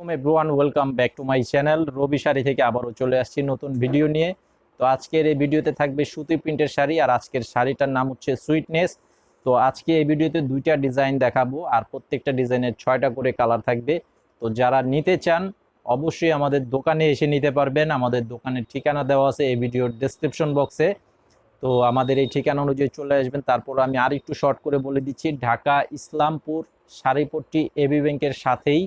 Everyone, welcome back to my channel. Rabi sari থেকে আবারও চলে আসছি নতুন ভিডিও নিয়ে। তো আজকের এই ভিডিওতে থাকবে সুতি প্রিন্টের শাড়ি, আর আজকের শাড়িটার নাম হচ্ছে সুইটনেস। তো আজকে এই ভিডিওতে দুইটা ডিজাইন দেখাবো, আর প্রত্যেকটা ডিজাইনের 6টা করে কালার থাকবে। তো যারা নিতে চান অবশ্যই আমাদের দোকানে এসে নিতে পারবেন। আমাদের দোকানের ঠিকানা দেওয়া আছে এই ভিডিওর ডেসক্রিপশন বক্সে। তো আমাদের এই ঠিকানা অনুযায়ী চলে আসবেন। তারপর আমি আর একটু শর্ট করে বলে দিচ্ছি, ঢাকা ইসলামপুর শাড়িপট্টি এবি ব্যাংকের সাথেই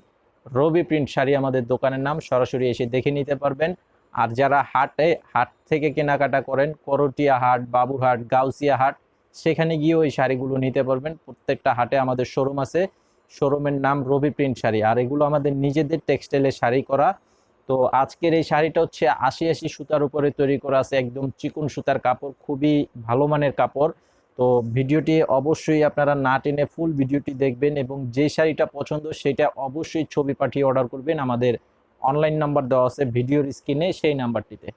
রবি প্রিন্ট শাড়ি আমাদের দোকানের নাম। সরাসরি এসে দেখে নিতে পারবেন। আর যারা হাট থেকে কেনাকাটা করেন, করটিয়া হাট, বাবুরহাট, গাউসিয়া হাট, সেখানে গিয়ে ওই শাড়িগুলো নিতে পারবেন। প্রত্যেকটা হাটে আমাদের শোরুম আছে, শোরুমের নাম রবি প্রিন্ট শাড়ি। আর এগুলো আমাদের নিজেদের টেক্সটাইলের শাড়ি করা। তো আজকের এই শাড়িটা হচ্ছে ৮০ সুতার উপরে তৈরি করা আছে, একদম চিকন সুতার কাপড়, খুবই ভালো মানের কাপড়। তো ভিডিওটি অবশ্যই আপনারা না টেনে ফুল ভিডিওটি দেখবেন, এবং যে শাড়িটা পছন্দ সেটা অবশ্যই ছবি পাঠিয়ে অর্ডার করবেন। আমাদের অনলাইন নাম্বার দেওয়া আছে ভিডিওর স্ক্রিনে, সেই নাম্বারটিতে।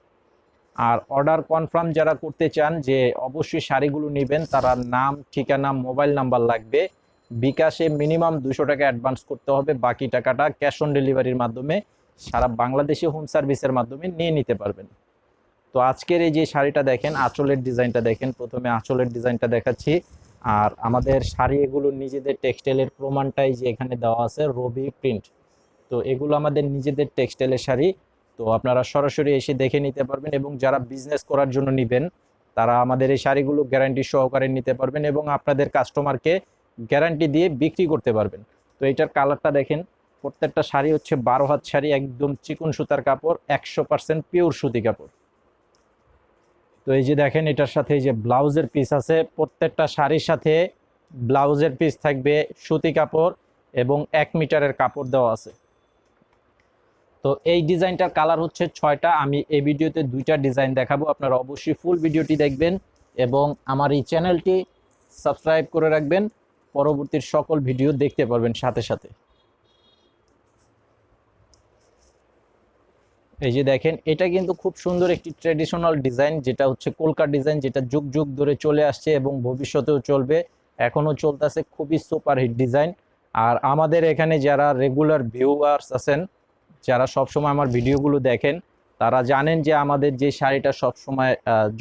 আর অর্ডার কনফার্ম যারা করতে চান যে অবশ্যই শাড়িগুলো নেবেন, তারা নাম, ঠিকানা, মোবাইল নাম্বার লাগবে। বিকাশে মিনিমাম 200 টাকা অ্যাডভান্স করতে হবে, বাকি টাকাটা ক্যাশ অন ডেলিভারির মাধ্যমে সারা বাংলাদেশে হোম সার্ভিসের মাধ্যমে নিয়ে নিতে পারবেন। তো আজকের এই যে শাড়িটা দেখেন, আঁচলের ডিজাইনটা দেখেন। প্রথমে আঁচলের ডিজাইনটা দেখাচ্ছি। আর আমাদের শাড়ি এগুলো নিজেদের টেক্সটাইলের প্রমাণটাই যে এখানে দেওয়া আছে রবি প্রিন্ট। তো এগুলো আমাদের নিজেদের টেক্সটাইলের শাড়ি। তো আপনারা সরাসরি এসে দেখে নিতে পারবেন, এবং যারা বিজনেস করার জন্য নেবেন তারা আমাদের এই শাড়িগুলো গ্যারান্টি সহকারে নিতে পারবেন, এবং আপনাদের কাস্টমারকে গ্যারান্টি দিয়ে বিক্রি করতে পারবেন। তো এইটার কালারটা দেখেন। প্রত্যেকটা শাড়ি হচ্ছে 12 হাত শাড়ি, একদম চিকন সুতার কাপড়, 100% পিওর সুতি কাপড়। তো এই যে দেখেন, এটার সাথে এই যে ব্লাউজের পিস আছে, প্রত্যেকটা শাড়ির সাথে ব্লাউজের পিস থাকবে সুতি কাপড়, এবং 1 মিটারের কাপড় দেওয়া আছে। তো এই ডিজাইনটার কালার হচ্ছে 6টা। আমি এই ভিডিওতে 2টা ডিজাইন দেখাবো, আপনারা অবশ্যই ফুল ভিডিওটি দেখবেন, এবং আমার এই চ্যানেলটি সাবস্ক্রাইব করে রাখবেন। পরবর্তীর সকল ভিডিও দেখতে পারবেন সাথে সাথে। এই যে দেখেন, এটা কিন্তু খুব সুন্দর একটি ট্রেডিশনাল ডিজাইন, যেটা হচ্ছে কলকা ডিজাইন, যেটা যুগ যুগ ধরে চলে আসছে এবং ভবিষ্যতেও চলবে, এখনো চলতেছে। খুবই সুপারহিট ডিজাইন। আর আমাদের এখানে যারা রেগুলার ভিউয়ার্স আছেন, যারা সবসময় আমার ভিডিওগুলো দেখেন, তারা জানেন যে আমাদের যে শাড়িটা সবসময়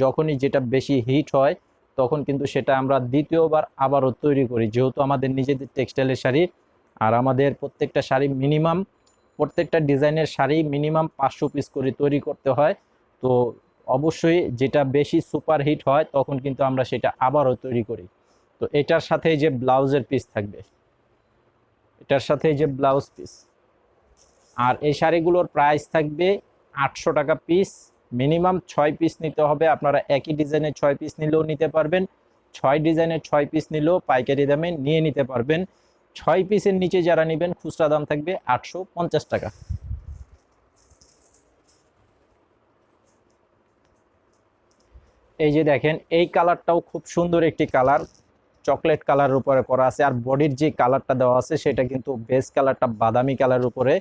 যখনই যেটা বেশি হিট হয়, তখন কিন্তু সেটা আমরা দ্বিতীয়বার আবারও তৈরি করি, যেহেতু আমাদের নিজেদের টেক্সটাইলের শাড়ি। আর আমাদের প্রত্যেকটা শাড়ি মিনিমাম, প্রত্যেকটা ডিজাইনের শাড়ি মিনিমাম 500 পিস করে তৈরি করতে হয়। তো অবশ্যই যেটা বেশি সুপারহিট হয় তখন কিন্তু আমরা সেটা আবারও তৈরি করি। তো এটার সাথে যে ব্লাউজের পিস থাকবে, এটার সাথে যে ব্লাউজ পিস। আর এই শাড়িগুলোর প্রাইস থাকবে 800 টাকা পিস। মিনিমাম 6 পিস নিতে হবে। আপনারা একই ডিজাইনের 6 পিস নিলেও নিতে পারবেন, 6 ডিজাইনের 6 পিস নিলেও পাইকারি দামে নিয়ে নিতে পারবেন। 6 পিসের নিচে যারা নেবেন খুচরা দাম থাকবে 850 টাকা। এই যে দেখেন, এই কালারটাও খুব সুন্দর একটি কালার, চকলেট কালারের উপরে করা আছে। আর বডির যে কালারটা দেওয়া আছে সেটা কিন্তু বেস কালারটা বাদামি কালারের উপরে।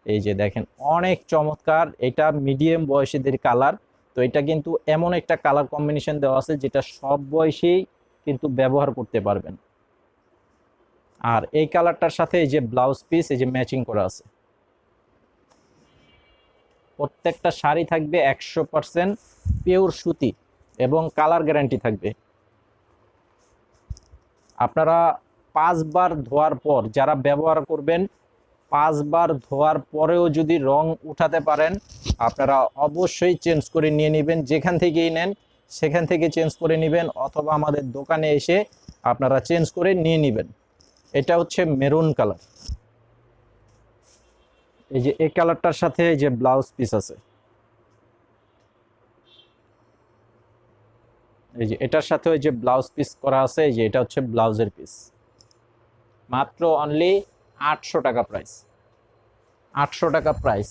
এই যে দেখেন, অনেক চমৎকার। এটা মিডিয়াম বয়সীদের কালার। তো এটা কিন্তু এমন একটা কালার কম্বিনেশন দেওয়া আছে যেটা সব বয়সেই কিন্তু ব্যবহার করতে পারবেন। আর এই কালারটার সাথে এই যে ব্লাউজ পিস, এই যে ম্যাচিং করা আছে। প্রত্যেকটা শাড়ি থাকবে 100% পিওর সুতি, এবং কালার গ্যারান্টি থাকবে। আপনারা 5বার ধোয়ার পর যারা ব্যবহার করবেন, 5বার ধোয়ার পরেও যদি রং উঠাতে পারেন, আপনারা অবশ্যই চেঞ্জ করে নিয়ে নেবেন। যেখান থেকেই নেন সেখান থেকে চেঞ্জ করে নেবেন, অথবা আমাদের দোকানে এসে আপনারা চেঞ্জ করে নিয়ে নেবেন। এটা হচ্ছে মেরুন কালার। এই যে এই কালারটার সাথে এই যে ব্লাউজ পিস আছে। এই যে এটার সাথে ওই যে ব্লাউজ পিস করা আছে, এই যে এটা হচ্ছে ব্লাউজের পিস। মাত্র অনলি 800 টাকা প্রাইস, 800 টাকা প্রাইস।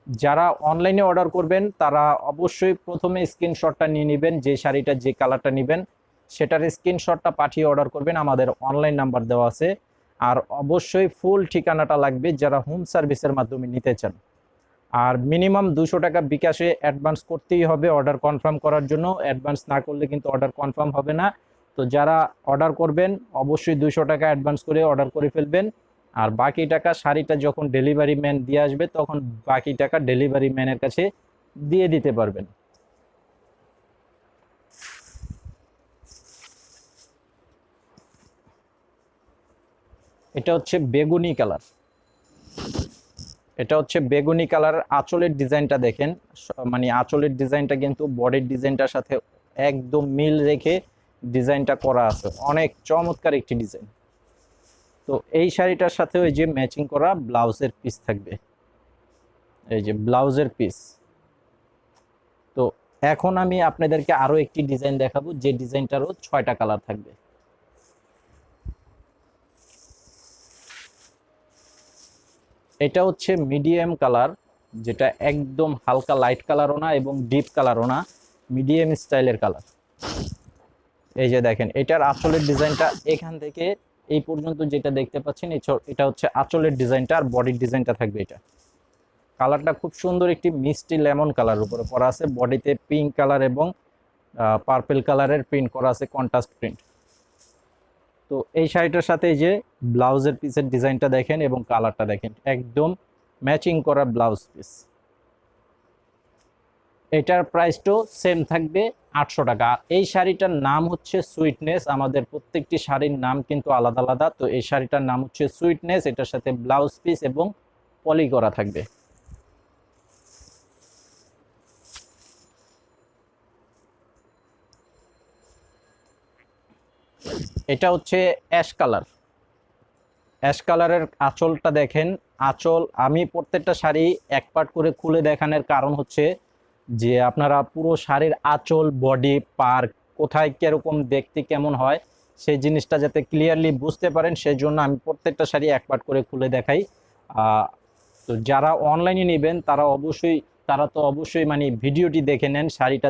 যারা অনলাইনে অর্ডার করবেন তারা অবশ্যই প্রথমে স্ক্রিনশটটা নিয়ে নেবেন, যে শাড়িটা যে কালারটা নেবেন সেটার স্ক্রিনশটটা পাঠিয়ে অর্ডার করবেন। আমাদের অনলাইন নাম্বার দেওয়া আছে। আর অবশ্যই ফুল ঠিকানাটা লাগবে যারা হোম সার্ভিসের মাধ্যমে নিতে চান। আর মিনিমাম 200 টাকা বিকাশে অ্যাডভান্স করতেই হবে অর্ডার কনফার্ম করার জন্য। অ্যাডভান্স না করলে কিন্তু অর্ডার কনফার্ম হবে না। তো যারা অর্ডার করবেন অবশ্যই 200 টাকা অ্যাডভান্স করে অর্ডার করে ফেলবেন। আর বাকি টাকা শাড়িটা যখন ডেলিভারি ম্যান দিয়ে আসবে তখন বাকি টাকা ডেলিভারি ম্যানের কাছে দিয়ে দিতে পারবেন। এটা হচ্ছে বেগুনি কালার, এটা হচ্ছে বেগুনি কালার। আঁচলের ডিজাইনটা দেখেন, মানে আঁচলের ডিজাইনটা কিন্তু বডির ডিজাইনটার সাথে একদম মিল রেখে ডিজাইনটা করা আছে, অনেক চমৎকার একটি ডিজাইন। তো এই শাড়িটার সাথে ওই যে ম্যাচিং করা ব্লাউজের পিস থাকবে, এই যে ব্লাউজের পিস। তো এখন আমি আপনাদেরকে আরো একটি ডিজাইন দেখাবো, যে ডিজাইনটারও 6টা কালার থাকবে। এটা হচ্ছে মিডিয়াম কালার, যেটা একদম হালকা লাইট কালারও না এবং ডিপ কালারও না, মিডিয়াম স্টাইলের কালার। এই যে দেখেন, এটার আঁচলের ডিজাইনটা এখান থেকে এই পর্যন্ত যেটা দেখতে পাচ্ছেন এটা হচ্ছে আঁচলের ডিজাইনটা, আর বডির ডিজাইনটা থাকবে এটা। কালারটা খুব সুন্দর একটি মিষ্টি লেমন কালার উপরে করা আছে, বডিতে পিঙ্ক কালার এবং পার্পল কালারের প্রিন্ট করা আছে, কন্ট্রাস্ট প্রিন্ট। তো এই শাড়িটার সাথে এই যে ব্লাউজের পিসের ডিজাইনটা দেখেন এবং কালারটা দেখেন, একদম ম্যাচিং করা ব্লাউজ পিস। এটার প্রাইসটাও সেম থাকবে 800 টাকা। এই শাড়িটার নাম হচ্ছে সুইটনেস, আমাদের প্রত্যেকটি শাড়ির নাম কিন্তু আলাদা আলাদা। তো এই শাড়িটার নাম হচ্ছে সুইটনেস, এটার সাথে ব্লাউজ পিস এবং পলি করা থাকবে। এটা হচ্ছে অ্যাশ কালার, অ্যাশ কালারের আঁচলটা দেখেন। আঁচল আমি প্রত্যেকটা শাড়ি এক পার্ট করে খুলে দেখানোর কারণ হচ্ছে যে আপনারা পুরো শাড়ির আঁচল, বডি পার্ট কোথায় কিরকম দেখতে কেমন হয় সেই জিনিসটা যাতে ক্লিয়ারলি বুঝতে পারেন, সেই জন্য আমি প্রত্যেকটা শাড়ি এক পার্ট করে খুলে দেখাই। তো যারা অনলাইনে নেবেন তারা তো অবশ্যই মানে ভিডিওটি দেখে নেন, শাড়িটা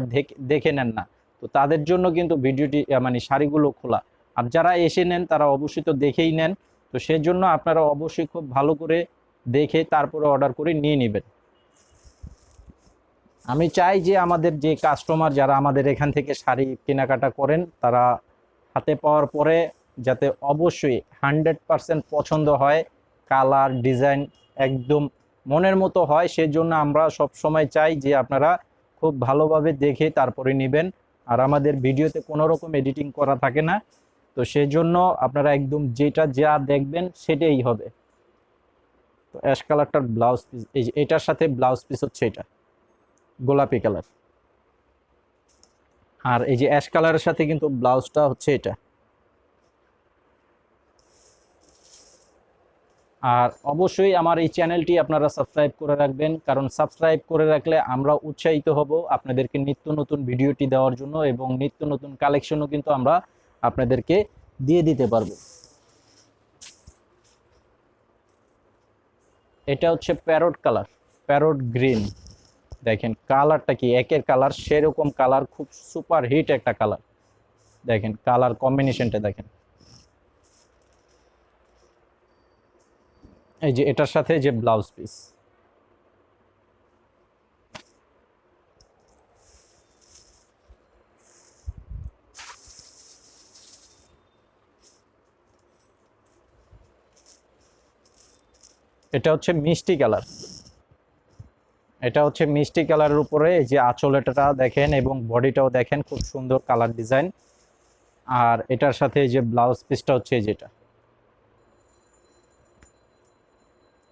দেখে নেন না। তো তাদের জন্য কিন্তু ভিডিওটি মানে শাড়িগুলো খোলা। আর যারা এসে নেন তারা অবশ্যই তো দেখেই নেন। তো সেই জন্য আপনারা অবশ্যই খুব ভালো করে দেখে তারপরে অর্ডার করে নিয়ে নেবেন। আমি চাই যে আমাদের যে কাস্টমার যারা আমাদের এখান থেকে শাড়ি কেনাকাটা করেন, তারা হাতে পাওয়ার পরে যাতে অবশ্যই 100% পছন্দ হয়, কালার ডিজাইন একদম মনের মতো হয়। সেজন্য আমরা সব সময় চাই যে আপনারা খুব ভালোভাবে দেখে তারপরে নেবেন। আর আমাদের ভিডিওতে কোনো রকম এডিটিং করা থাকে না, তো সেই জন্য আপনারা একদম যেটা যা দেখবেন সেটাই হবে। তো অ্যাশ কালারটার ব্লাউজ পিস, এই যে এটার সাথে ব্লাউজ পিস হচ্ছে এটা গোলাপি কালার, আর এই যে অ্যাশ কালারের সাথে কিন্তু ব্লাউজটা হচ্ছে এটা। আর অবশ্যই আমার এই চ্যানেলটি আপনারা সাবস্ক্রাইব করে রাখবেন, কারণ সাবস্ক্রাইব করে রাখলে আমরা উৎসাহিত হব আপনাদেরকে নিত্য নতুন ভিডিওটি দেওয়ার জন্য, এবং নিত্য নতুন কালেকশনও কিন্তু আমরা আপনাদেরকে দিয়ে দিতে পারবো। এটা হচ্ছে প্যারট কালার, প্যারট গ্রিন। দেখেন কালারটা কি একের কালার সেরকম কালার, খুব সুপার হিট একটা কালার। দেখেন কালার কম্বিনেশনটা দেখেন। এই যে এটার সাথে যে ব্লাউজ পিস, এটা হচ্ছে মিষ্টি কালার, এটা হচ্ছে মিষ্টি কালারের উপরে এই যে আঁচলটা দেখেন এবং বডিটাও দেখেন, খুব সুন্দর কালার ডিজাইন। আর এটার সাথে যে ব্লাউজ পিসটা হচ্ছে যেটা,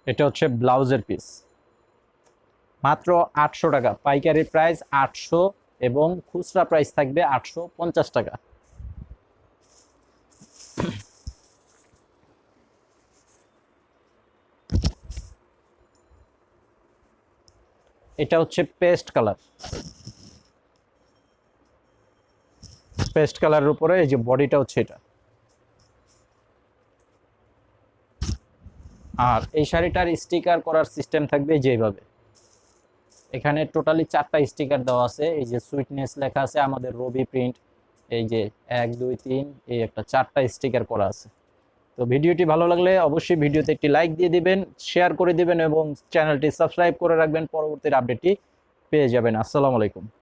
এটা হচ্ছে ব্লাউজের পিস। মাত্র 800 টাকা, পাইকারি প্রাইস 800 এবং খুচরা প্রাইস থাকবে 850 টাকা। এটা হচ্ছে পেস্ট কালার, পেস্ট কালারের উপরে এই যে বডিটা হচ্ছে এটা। আর এই শাড়িটার স্টিকার করার সিস্টেম থাকবে যেভাবে, এখানে টোটালি 4টা স্টিকার দেওয়া আছে। এই যে সুইটনেস লেখা আছে, আমাদের রবি প্রিন্ট, এই যে 1 2 3 এই একটা 4টা স্টিকার করা আছে। তো ভিডিওটি ভালো লাগলে অবশ্যই ভিডিওতে একটি লাইক দিয়ে দিবেন, শেয়ার করে দিবেন এবং চ্যানেলটি সাবস্ক্রাইব করে রাখবেন, পরবর্তী আপডেটটি পেয়ে যাবেন। আসসালামু আলাইকুম।